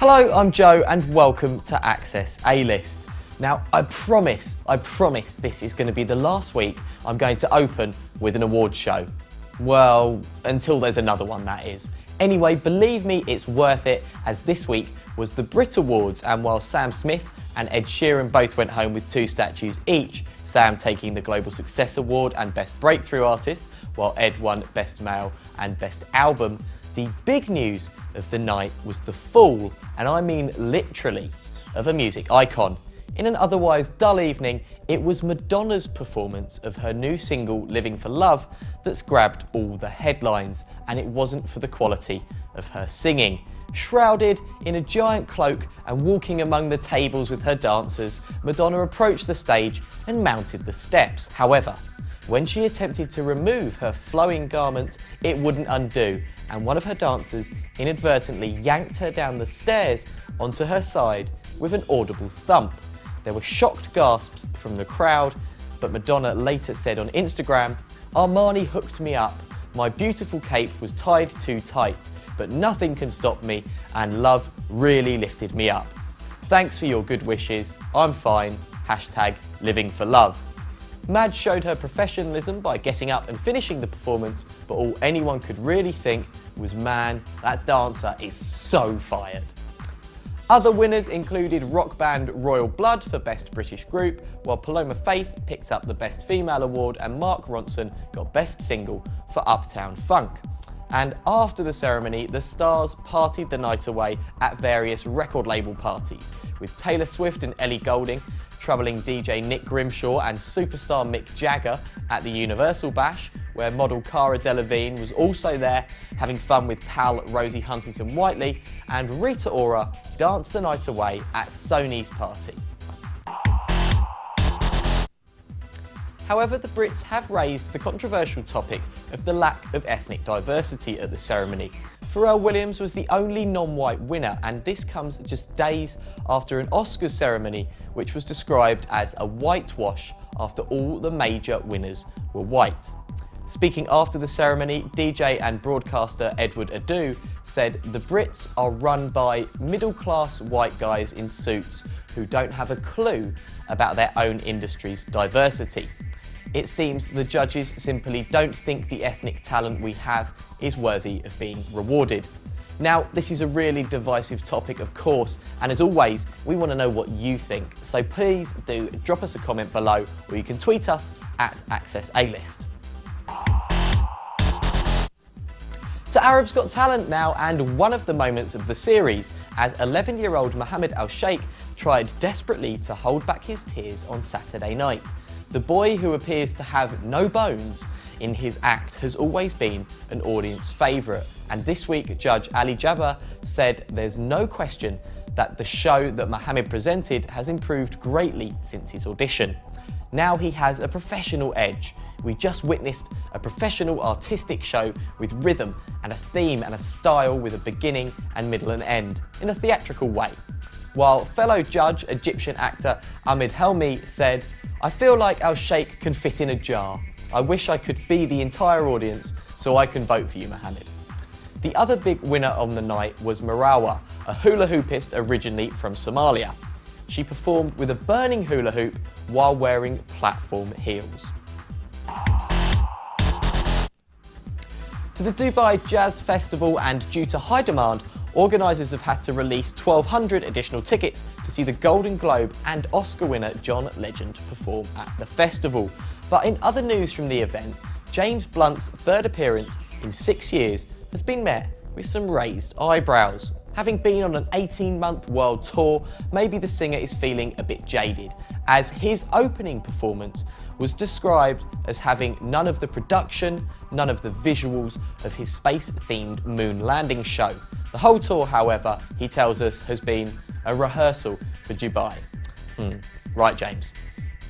Hello, I'm Joe and welcome to Access A-List. Now, I promise this is going to be the last week I'm going to open with an awards show. Well, until there's another one, that is. Anyway, believe me, it's worth it, as this week was the Brit Awards, and while Sam Smith and Ed Sheeran both went home with 2 statues each, Sam taking the Global Success Award and Best Breakthrough Artist, while Ed won Best Male and Best Album, the big news of the night was the fall, and I mean literally, of a music icon. In an otherwise dull evening, it was Madonna's performance of her new single, Living for Love, that's grabbed all the headlines, and it wasn't for the quality of her singing. Shrouded in a giant cloak and walking among the tables with her dancers, Madonna approached the stage and mounted the steps. However, when she attempted to remove her flowing garment, it wouldn't undo, and one of her dancers inadvertently yanked her down the stairs onto her side with an audible thump. There were shocked gasps from the crowd, but Madonna later said on Instagram, "Armani hooked me up. My beautiful cape was tied too tight, but nothing can stop me, and love really lifted me up. Thanks for your good wishes. I'm fine. #living for love." Mad showed her professionalism by getting up and finishing the performance, but all anyone could really think was, man, that dancer is so fired. Other winners included rock band Royal Blood for Best British Group, while Paloma Faith picked up the Best Female Award and Mark Ronson got Best Single for Uptown Funk. And after the ceremony, the stars partied the night away at various record label parties, with Taylor Swift and Ellie Goulding, troubling DJ Nick Grimshaw and superstar Mick Jagger at the Universal Bash, where model Cara Delevingne was also there, having fun with pal Rosie Huntington-Whiteley, and Rita Ora danced the night away at Sony's party. However, the Brits have raised the controversial topic of the lack of ethnic diversity at the ceremony. Pharrell Williams was the only non-white winner, and this comes just days after an Oscars ceremony which was described as a whitewash after all the major winners were white. Speaking after the ceremony, DJ and broadcaster Edward Adu said the Brits are run by middle-class white guys in suits who don't have a clue about their own industry's diversity. It seems the judges simply don't think the ethnic talent we have is worthy of being rewarded. Now, this is a really divisive topic, of course, and as always, we want to know what you think. So please do drop us a comment below, or you can tweet us at AccessAlist. To Arab's Got Talent now, and one of the moments of the series, as 11-year-old Mohammed Al-Sheikh tried desperately to hold back his tears on Saturday night. The boy, who appears to have no bones in his act, has always been an audience favourite, and this week Judge Ali Jabbar said there's no question that the show that Mohammed presented has improved greatly since his audition. Now he has a professional edge. We just witnessed a professional artistic show with rhythm and a theme and a style, with a beginning and middle and end, in a theatrical way. While fellow judge, Egyptian actor Ahmed Helmi said, "I feel like Al-Sheikh can fit in a jar. I wish I could be the entire audience so I can vote for you, Mohammed." The other big winner on the night was Marawa, a hula hoopist originally from Somalia. She performed with a burning hula hoop while wearing platform heels. To the Dubai Jazz Festival, and due to high demand, organisers have had to release 1,200 additional tickets to see the Golden Globe and Oscar winner John Legend perform at the festival. But in other news from the event, James Blunt's third appearance in 6 years has been met with some raised eyebrows. Having been on an 18-month world tour, maybe the singer is feeling a bit jaded, as his opening performance was described as having none of the production, none of the visuals of his space-themed moon landing show. The whole tour, however, he tells us, has been a rehearsal for Dubai. Right, James.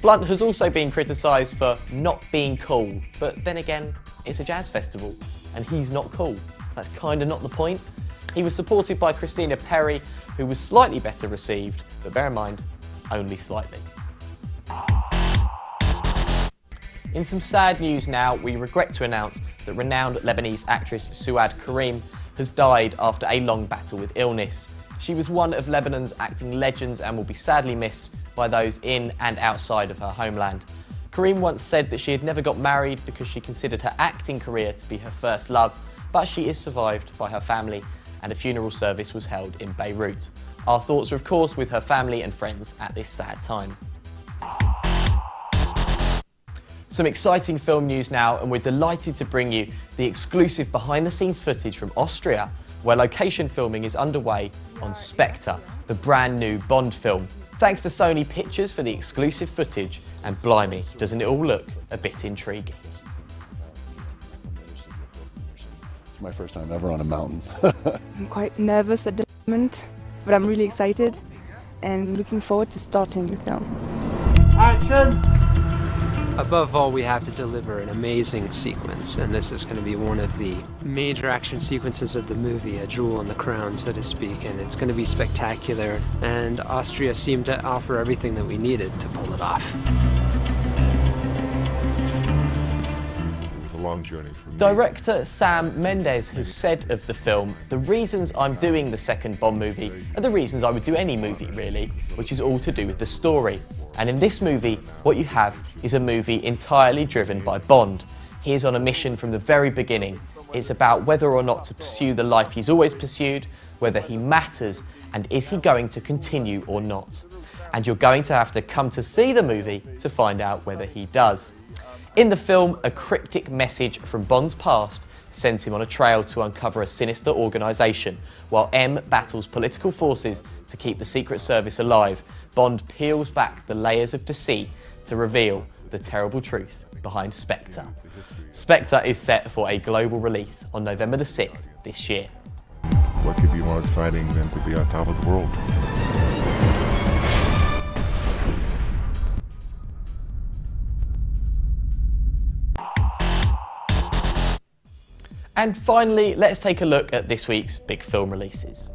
Blunt has also been criticised for not being cool, but then again, it's a jazz festival, and he's not cool. That's kind of not the point. He was supported by Christina Perri, who was slightly better received, but bear in mind, only slightly. In some sad news now, we regret to announce that renowned Lebanese actress Suad Karim has died after a long battle with illness. She was one of Lebanon's acting legends and will be sadly missed by those in and outside of her homeland. Karim once said that she had never got married because she considered her acting career to be her first love, but she is survived by her family, and a funeral service was held in Beirut. Our thoughts are of course with her family and friends at this sad time. Some exciting film news now, and we're delighted to bring you the exclusive behind-the-scenes footage from Austria, where location filming is underway on Spectre, the brand new Bond film. Thanks to Sony Pictures for the exclusive footage, and blimey, doesn't it all look a bit intriguing? It's my first time ever on a mountain. I'm quite nervous at the moment, but I'm really excited and looking forward to starting the film. Action! Above all, we have to deliver an amazing sequence, and this is going to be one of the major action sequences of the movie, a jewel in the crown, so to speak, and it's going to be spectacular, and Austria seemed to offer everything that we needed to pull it off. It was a long journey for me. Director Sam Mendes has said of the film, "The reasons I'm doing the second Bond movie are the reasons I would do any movie, really, which is all to do with the story. And in this movie, what you have is a movie entirely driven by Bond. He is on a mission from the very beginning. It's about whether or not to pursue the life he's always pursued, whether he matters, and is he going to continue or not. And you're going to have to come to see the movie to find out whether he does." In the film, a cryptic message from Bond's past sends him on a trail to uncover a sinister organisation. While M battles political forces to keep the Secret Service alive, Bond peels back the layers of deceit to reveal the terrible truth behind Spectre. Spectre is set for a global release on November the 6th this year. What could be more exciting than to be on top of the world? And finally, let's take a look at this week's big film releases.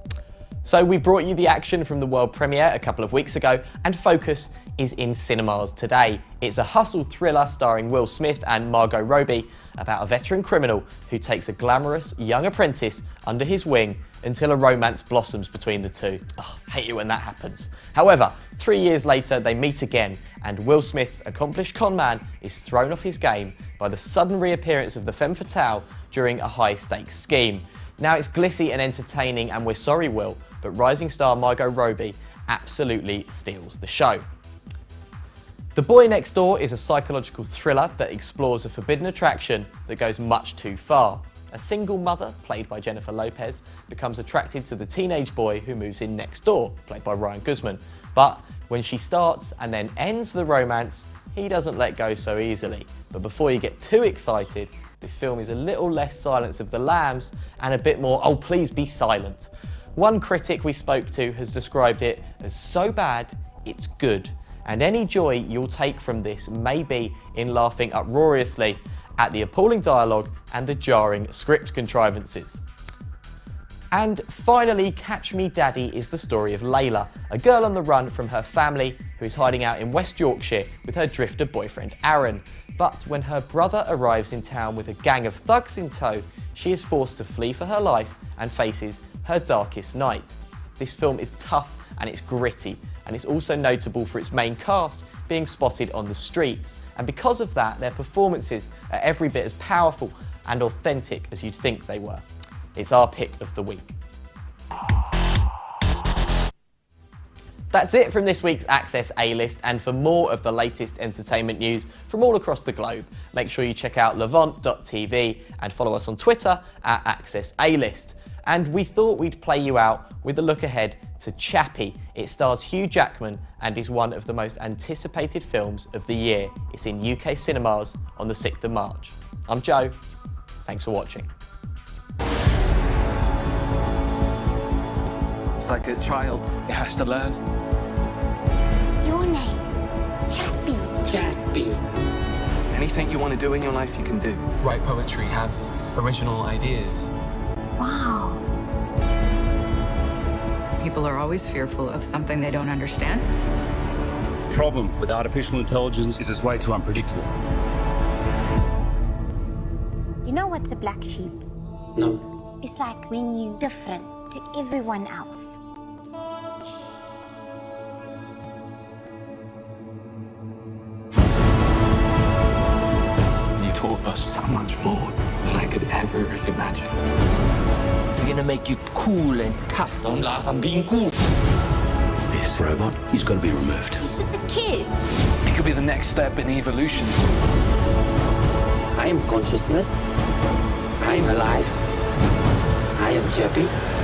So we brought you the action from the world premiere a couple of weeks ago, and focus is in cinemas today. It's a hustle thriller starring Will Smith and Margot Robbie about a veteran criminal who takes a glamorous young apprentice under his wing until a romance blossoms between the two. Oh, I hate it when that happens. However, 3 years later they meet again, and Will Smith's accomplished conman is thrown off his game by the sudden reappearance of the femme fatale during a high-stakes scheme. Now it's glitzy and entertaining, and we're sorry, Will, but rising star Margot Robbie absolutely steals the show. The Boy Next Door is a psychological thriller that explores a forbidden attraction that goes much too far. A single mother, played by Jennifer Lopez, becomes attracted to the teenage boy who moves in next door, played by Ryan Guzman. But when she starts and then ends the romance, he doesn't let go so easily. But before you get too excited, this film is a little less Silence of the Lambs and a bit more, oh please be silent. One critic we spoke to has described it as so bad, it's good. And any joy you'll take from this may be in laughing uproariously at the appalling dialogue and the jarring script contrivances. And finally, Catch Me Daddy is the story of Layla, a girl on the run from her family who is hiding out in West Yorkshire with her drifter boyfriend Aaron. But when her brother arrives in town with a gang of thugs in tow, she is forced to flee for her life and faces her darkest night. This film is tough and it's gritty, and it's also notable for its main cast being spotted on the streets. And because of that, their performances are every bit as powerful and authentic as you'd think they were. It's our pick of the week. That's it from this week's Access A-List, and for more of the latest entertainment news from all across the globe, make sure you check out levant.tv and follow us on Twitter at Access A-List. And we thought we'd play you out with a look ahead to Chappie. It stars Hugh Jackman and is one of the most anticipated films of the year. It's in UK cinemas on the 6th of March. I'm Joe. Thanks for watching. It's like a child. It has to learn. Your name? Chappie. Anything you want to do in your life, you can do. Write poetry, have original ideas. Wow. People are always fearful of something they don't understand. The problem with artificial intelligence is it's way too unpredictable. You know what's a black sheep? No. It's like when you're different to everyone else. does so much more than I could ever have imagined. We're gonna make you cool and tough. Don't laugh, I'm being cool. This robot is going to be removed. He's just a kid. It could be the next step in evolution. I am consciousness. I am alive. I am Chappie.